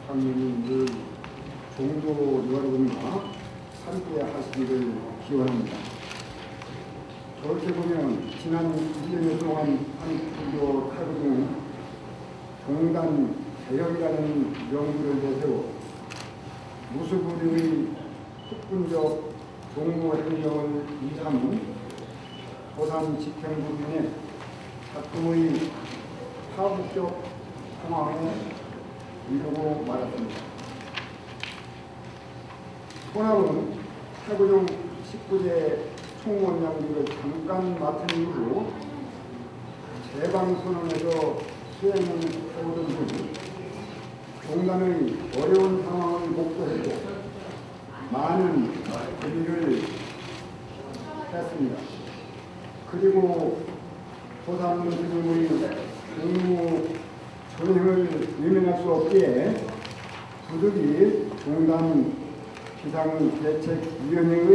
당연히 늘 종도 여러분과 함께 하시기를 기원합니다. 저렇게 보면 지난 1년 동안 한 불교 타국 중 종단 개혁이라는 명분을 내세워 무수부류의 폭군적 종무 행정을 이삼은 도산 집행부인의 작품의 파국적 상황에 이르고 말았습니다. 손합은 태고종 19제 총원장직을 잠깐 맡은 이후 재방선언에서 수행을 해오던 중 종단의 어려운 상황을 목도했고 많은 고비를 했습니다. 그리고 도산 스님의 공무 전행을 외면할 수 없기에 부득이 종단 비상대책위원회의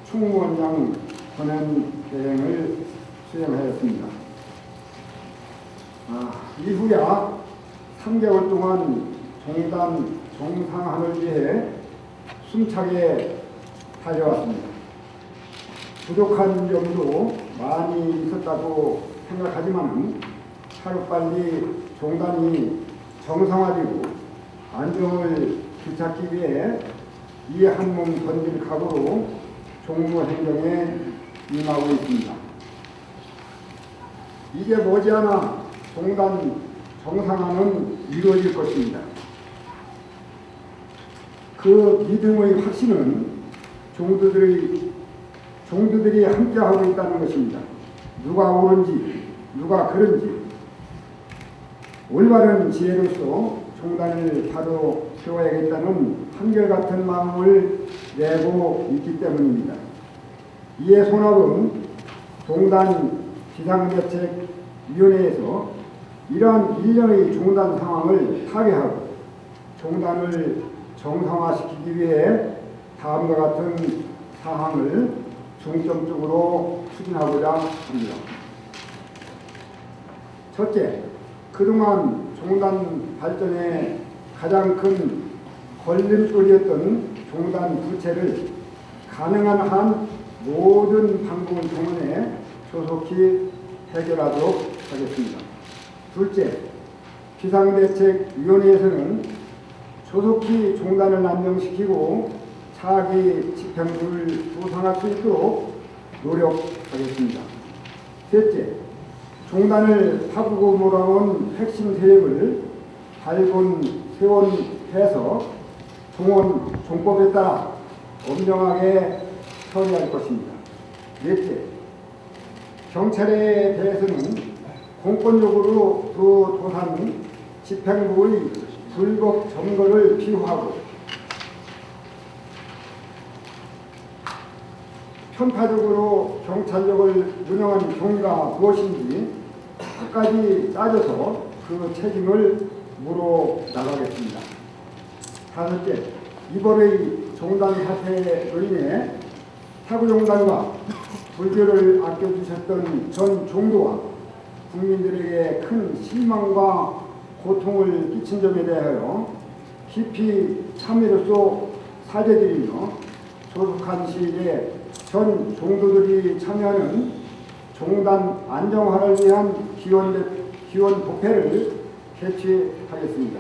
총무원장 권한 대행을 수행하였습니다. 이후야 3개월 동안 종단 정상화를 위해 숨차게 달려왔습니다. 부족한 점도 많이 있었다고 생각하지만 하루빨리 종단이 정상화되고 안정을 되찾기 위해 이 한 몸 던질 각오로 종무 행정에 임하고 있습니다. 이제 머지않아 종단 정상화는 이루어질 것입니다. 그 믿음의 확신은 종도들이 함께하고 있다는 것입니다. 누가 옳은지 누가 그른지 올바른 지혜로서 종단을 바로 세워야겠다는 한결같은 마음을 내고 있기 때문입니다. 이에 손합은 종단 비상대책위원회에서 이러한 일련의 종단 상황을 타개하고 종단을 정상화시키기 위해 다음과 같은 사항을 중점적으로 추진하고자 합니다. 첫째, 그동안 종단 발전에 가장 큰 걸림돌이었던 종단 부채를 가능한 한 모든 방법을 동원해 조속히 해결하도록 하겠습니다. 둘째, 비상대책위원회에서는 조속히 종단을 안정시키고 차기 집행부를 구상할 수 있도록 노력하겠습니다. 셋째, 종단을 바꾸고 몰아온 핵심 세력을 세원해서 종법에 따라 엄정하게 처리할 것입니다. 넷째, 경찰에 대해서는 공권력으로 도산 집행부의 불법 점거를 비호하고 편파적으로 경찰력을 운영한 경위가 무엇인지 끝까지 따져서 그 책임을 물어나가겠습니다. 다섯째, 이번의 종단 사태로 인해 타구종단과 불교를 아껴주셨던 전 종도와 국민들에게 큰 실망과 고통을 끼친 점에 대하여 깊이 참회로서 사죄드리며 조속한 시일에 전 종도들이 참여하는 종단 안정화를 위한 기원 법회를 개최하겠습니다.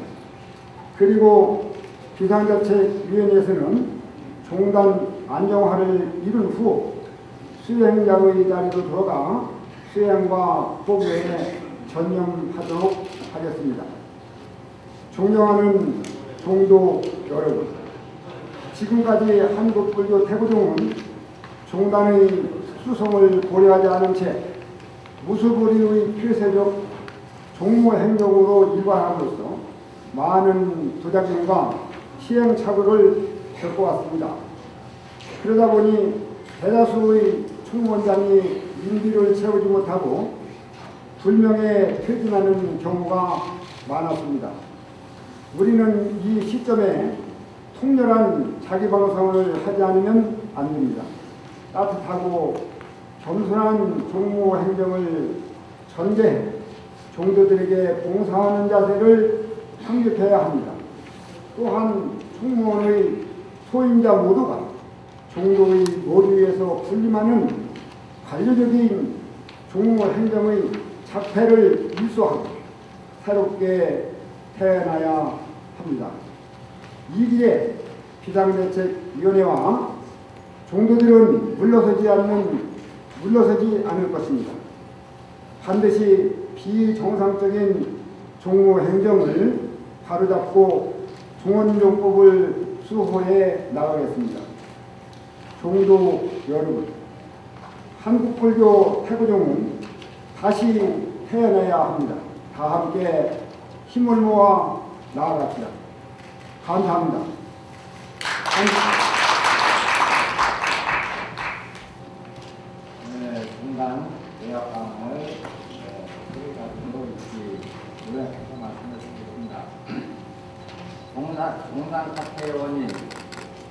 그리고 비상대책위원회에서는 종단 안정화를 이룬 후 수행자의 자리로 들어가 수행과 보고에 전념하도록 하겠습니다. 존경하는 종도 여러분, 지금까지 한국불교 태고종은 종단의 수성을 고려하지 않은 채 무수부리의 폐쇄적 종무 행정으로 일관함으로써 많은 부작용과 시행착오를 겪어왔습니다. 그러다 보니 대다수의 총무원장이 임기를 채우지 못하고 불명예 퇴진하는 경우가 많았습니다. 우리는 이 시점에 통렬한 자기방성을 하지 않으면 안 됩니다. 따뜻하고 겸손한 종무 행정을 전개해 종도들에게 봉사하는 자세를 확립해야 합니다. 또한 총무원의 소임자 모두가 종도의 머리 위에서 군림하는 관료적인 종무 행정의 자폐를 일소하고 새롭게 태어나야 합니다. 이기에 비상대책위원회와 종도들은 물러서지 않을 것입니다. 반드시 비정상적인 종무 행정을 바로잡고 종원종법을 수호해 나가겠습니다. 종도 여러분, 한국불교 태고종은 다시 태어나야 합니다. 다 함께 힘을 모아 나아갑시다. 감사합니다. 중간 예약방을 우리가 등록일지 요약해서 말씀을 드리겠습니다. 종단 사퇴원인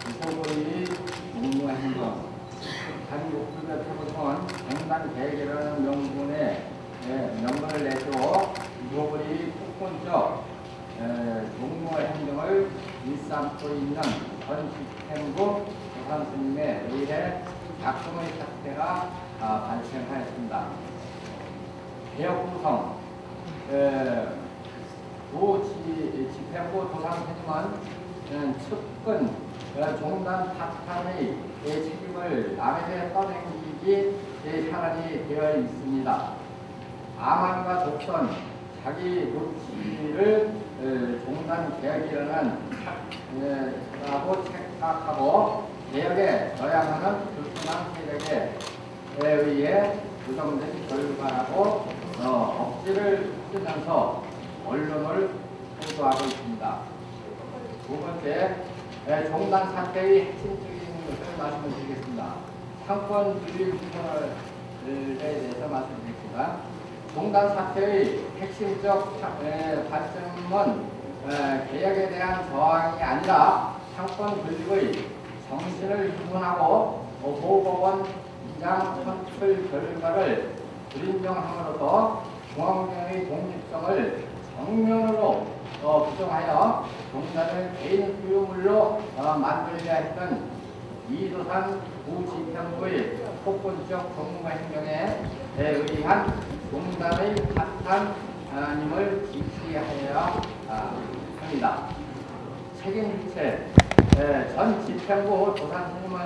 이소골이 공무행정 한국불교 태고종은 종단 계획이라는 명분을 내주어 이소골이 폭군적 종무행정을 일삼고 있는 전 집행부 조상스님에 의해 작성의 사태가 발생하였습니다. 개혁 구성 집행부 조상스님은 측근 종단 파탄의 책임을 남에게 떠넘기기 사안이 되어 있습니다. 암암과 독선 자기 녹취를 종단 개혁이라는 라고 착각하고 개혁에 저항하는 불순한 세력에 의해 구성된 결과라고 억지를 쓰면서 언론을 보도하고 있습니다. 두 번째, 종단 사태의 핵심적인 것을 말씀드리겠습니다. 상권 분리 불편에 대해서 말씀드리겠습니다. 종단 사태의 핵심적 관점은 개혁에 대한 저항이 아니라 상권 분립의 정신을 흉문하고 보호법원 이장 선출 결과를 불인정함으로써 중앙정의 독립성을 정면으로 부정하여 종단을 개인 소유물로 만들려 했던 이도산 부집행부의 폭군적 정무 행정에 의한 종단의 파탄임을 지시하여야 합니다. 책임주체 전 집행부 조상스님은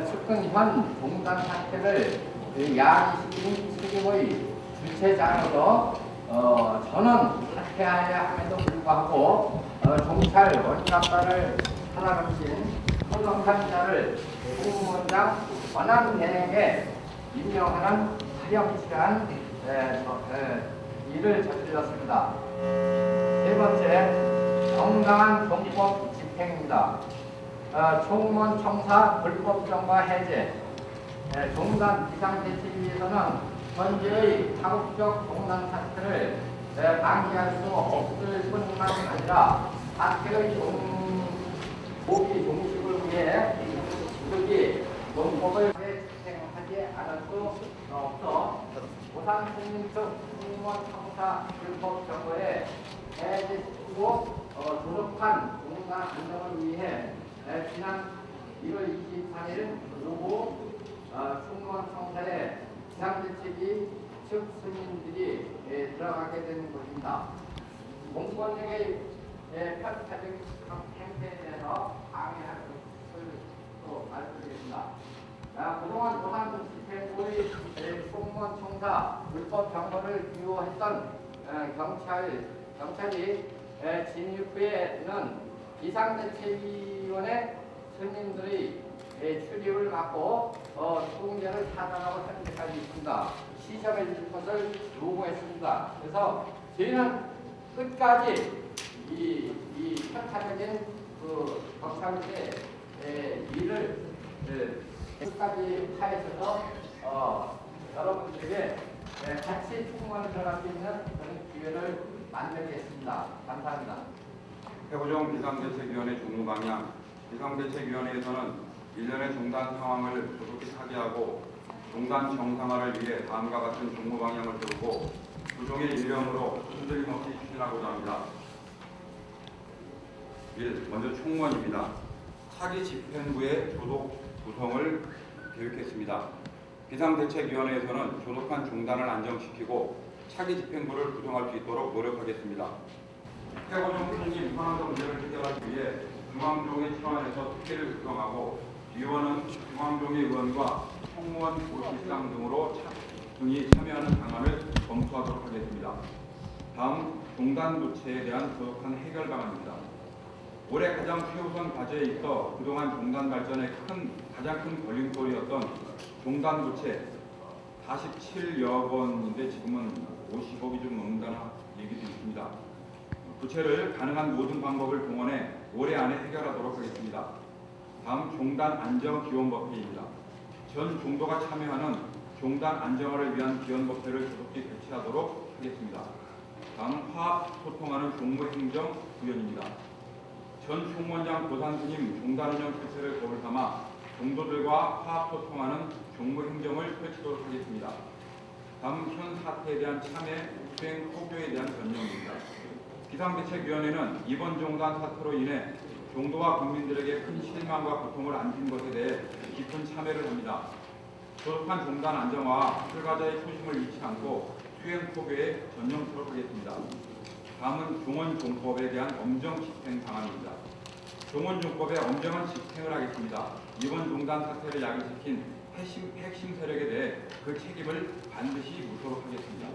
측근현 종단 사태를 야기시킨 책임의 주체자로서 전원 사퇴하여야 함에도 불구하고 종찰 원각과를 살아남긴 소정상자를 공무원장 권한 대행에 임명하는 파렴치한 일을 저질렀습니다. 세 번째, 정당한 종법 집행입니다. 총무원 청사 불법정과 해제, 종단 비상대책위에서는 현재의 파국적 종단 사태를 방지할 수 없을 뿐만 아니라 사태의 고기 종식을 위해 부득이 종법을 집행하지 않을 수 없어 조상스님 측 총무원 청사 불법정거에 해제시키고 조속한 종단 안정을 위해 지난 1월 23일 오후 총무원 청사에 비상대책위 측 스님들이 들어가게 된 것입니다. 공권력의 편파적인 행태에 대해서 항의하는 것을 또 말씀드리겠습니다. 그동안 조상 집행부의 공무원 청사 불법 정보를 기호했던 경찰이 진입 후에는 비상대책위원회 스님들의 출입을 막고 총재를 차단하고 현재까지 있습니다. 시정해 줄 것을 요구했습니다. 그래서 저희는 끝까지 이 편파적인 경찰의 일을 끝까지 파헤쳐서 여러분들에게 같이 총무원을 들어갈 수 있는 그런 기회를 만들겠습니다. 감사합니다. 태고종 비상대책위원회 종무방향. 비상대책위원회에서는 일련의 종단 상황을 조속히 타개하고 종단 정상화를 위해 다음과 같은 종무방향을 세우고 부종의 일념으로 흔들림 없이 추진하고자 합니다. 먼저 총무원입니다. 차기 집행부의 조독 구성을 계획했습니다. 비상대책위원회에서는 조독한 종단을 안정시키고 차기 집행부를 구성할 수 있도록 노력하겠습니다. 해고종 총리 현황 문제를 해결하기 위해 중앙종의 차원에서 특혜를 구성하고 위원은 중앙종의 의원과 총무원 보실장 등이 참여하는 방안을 검토하도록 하겠습니다. 다음 종단 부채에 대한 조독한 해결 방안입니다. 올해 가장 최우선 과제에 있어 그동안 종단 발전에 가장 큰 걸림돌이었던 종단 부채 47여 원인데 지금은 50억이 좀 넘는다는 얘기도 있습니다. 부채를 가능한 모든 방법을 동원해 올해 안에 해결하도록 하겠습니다. 다음 종단 안정 기원법회입니다. 전 종도가 참여하는 종단 안정화를 위한 기원법회를 조속히 개최하도록 하겠습니다. 다음 화합 소통하는 종무행정 구현입니다. 전 총무원장 도산스님 종단 운영 실세를 거울 삼아 종도들과 화합 소통하는 종무행정을 펼치도록 하겠습니다. 다음 현 사태에 대한 참여, 수행, 포교에 대한 전념입니다. 비상대책위원회는 이번 종단 사태로 인해 종도와 국민들에게 큰 실망과 고통을 안긴 것에 대해 깊은 참회를 합니다. 조속한 종단 안정화와 출가자의 초심을 잃지 않고 수행 포교에 전념토록 하겠습니다. 다음은 종원종법에 대한 엄정 집행 방안입니다. 종원종법에 엄정한 집행을 하겠습니다. 이번 종단 사태를 야기시킨 핵심 세력에 대해 그 책임을 반드시 묻도록 하겠습니다.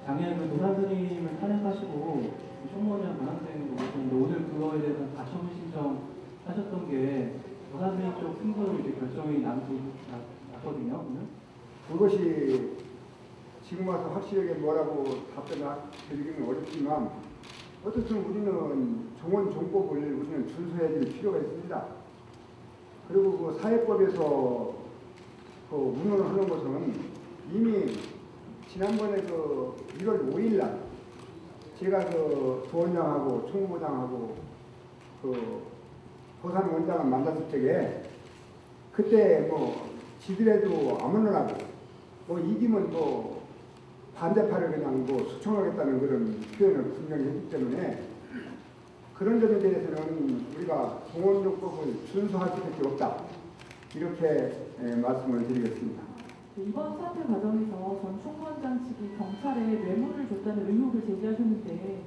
작년에 그 도산스님을 탄핵하시고 총무원장 권한대행도 오셨는데 오늘 그거에 대해서 가처분 신청하셨던 게 도산스님 쪽 승소로 이제 결정이 났거든요. 오늘? 그것이 지금 와서 확실하게 뭐라고 답변을 드리기는 어렵지만 어쨌든 우리는 종원종법을 우리는 준수해야 될 필요가 있습니다. 그리고 그 사회법에서 그 운운을 하는 것은 이미 지난번에 그 1월 5일 날 제가 그 부원장하고 총무부장하고 그 도산원장을 만났을 적에 그때 뭐 지들애도 아무나 하고 뭐 이기면 뭐 반대파를 그냥 뭐 수청하겠다는 그런 표현을 분명히 했기 때문에 그런 점에 대해서는 우리가 종원종법을 준수할 수밖에 없다. 이렇게 말씀을 드리겠습니다. 이번 사태 과정에서 전 총무원장 측이 경찰에 뇌물을 줬다는 의혹을 제기하셨는데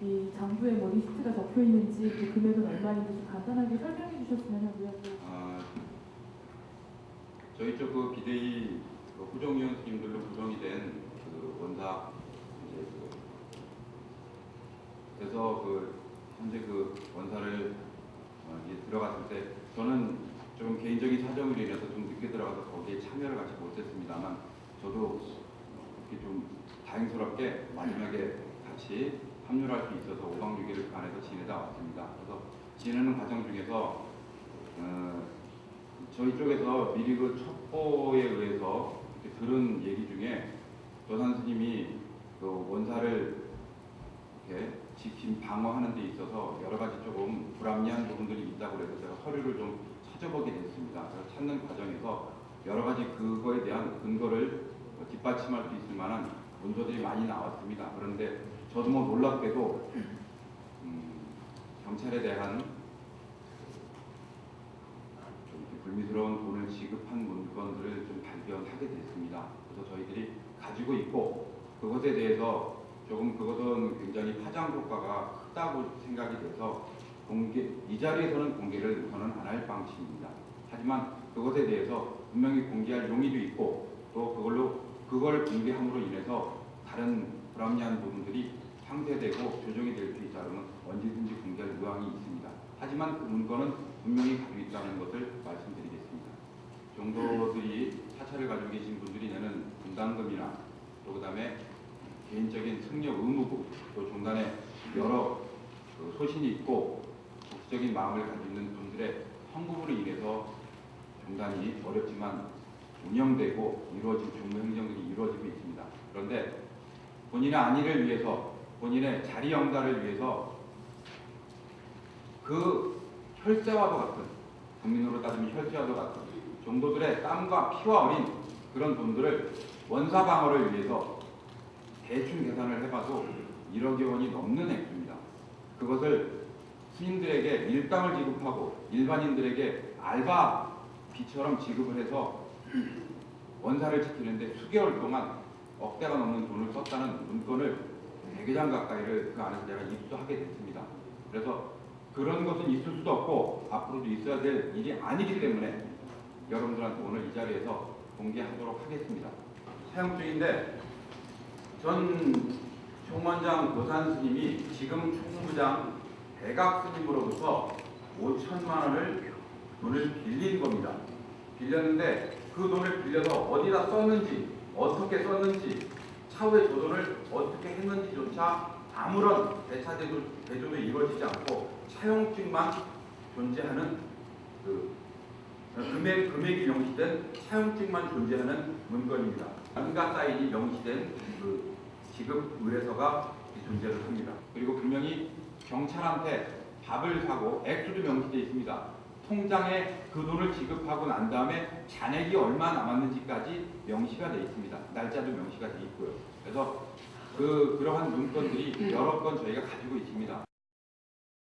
이 장부에 뭐 리스트가 적혀 있는지 그 금액은 얼마인지 좀 간단하게 설명해 주셨으면 하고요. 저희 쪽 그 비대위 후정위원님들로 구성이 된 그 원사 이제 그래서 그 현재 그 원사를 들어갔을 때 저는 좀 개인적인 사정으로 인해서 좀 늦게 들어가서 거기에 참여를 같이 못했습니다만 저도 이렇게 좀 다행스럽게 마지막에 같이 합류할 수 있어서 5박 6일을 그 안에서 지내다 왔습니다. 그래서 지내는 과정 중에서 저희 쪽에서 미리 그 첩보에 의해서 이렇게 들은 얘기 중에 도산 스님이 그 원사를 이렇게 지킴 방어하는 데 있어서 여러 가지 조금 불합리한 부분들이 있다고 해서 제가 서류를 좀 찾아보게 됐습니다. 그래서 찾는 과정에서 여러 가지 그거에 대한 근거를 뒷받침할 수 있을 만한 문서들이 많이 나왔습니다. 그런데 저도 뭐 놀랍게도 경찰에 대한 좀 불미스러운 돈을 지급한 문건들을 좀 발견하게 됐습니다. 그래서 저희들이 가지고 있고 그것에 대해서 조금 그것은 굉장히 파장 효과가 크다고 생각이 돼서 이 자리에서는 공개를 우선은 안 할 방침입니다. 하지만 그것에 대해서 분명히 공개할 용의도 있고 또 그걸 공개함으로 인해서 다른 불합리한 부분들이 상쇄되고 조정이 될 수 있다 그러면 언제든지 공개할 의향이 있습니다. 하지만 그 문건은 분명히 가지고 있다는 것을 말씀드리겠습니다. 종도들이 사찰을 가지고 계신 분들이 내는 분담금이나 또 그다음에 개인적인 승려 의무부 또 종단에 여러 소신이 있고 적극적인 마음을 가지고 있는 분들의 성금으로 인해서 종단이 어렵지만 운영되고 이루어진 종무 행정들이 이루어지고 있습니다. 그런데 본인의 안위를 위해서 본인의 자리 영달을 위해서 그 혈세와도 같은 국민으로 따지면 혈세와도 같은 종도들의 땀과 피와 어린 그런 돈들을 원사 방어를 위해서 대충 계산을 해봐도 1억여 원이 넘는 액수입니다. 그것을 스님들에게 일당을 지급하고 일반인들에게 알바비처럼 지급을 해서 원사를 지키는데 수개월 동안 억대가 넘는 돈을 썼다는 문건을 100여 장 가까이를 그 안에서 제가 입수하게 됐습니다. 그래서 그런 것은 있을 수도 없고 앞으로도 있어야 될 일이 아니기 때문에 여러분들한테 오늘 이 자리에서 공개하도록 하겠습니다. 사용 중인데 전 총원장 도산 스님이 지금 총무장 백악 스님으로부터 5천만 원을 돈을 빌린 겁니다. 빌렸는데 그 돈을 빌려서 어디다 썼는지 어떻게 썼는지 차후에 저 돈을 어떻게 했는지조차 아무런 대조도 이루어지지 않고 차용증만 존재하는 금액이 명시된 차용증만 존재하는 문건입니다. 인가 사인이 명시된 지급 의뢰서가 존재를 합니다. 그리고 분명히 경찰한테 밥을 사고 액수도 명시되어 있습니다. 통장에 그 돈을 지급하고 난 다음에 잔액이 얼마 남았는지까지 명시가 되어 있습니다. 날짜도 명시가 되어 있고요. 그래서 그러한 문건들이 여러 건 저희가 가지고 있습니다.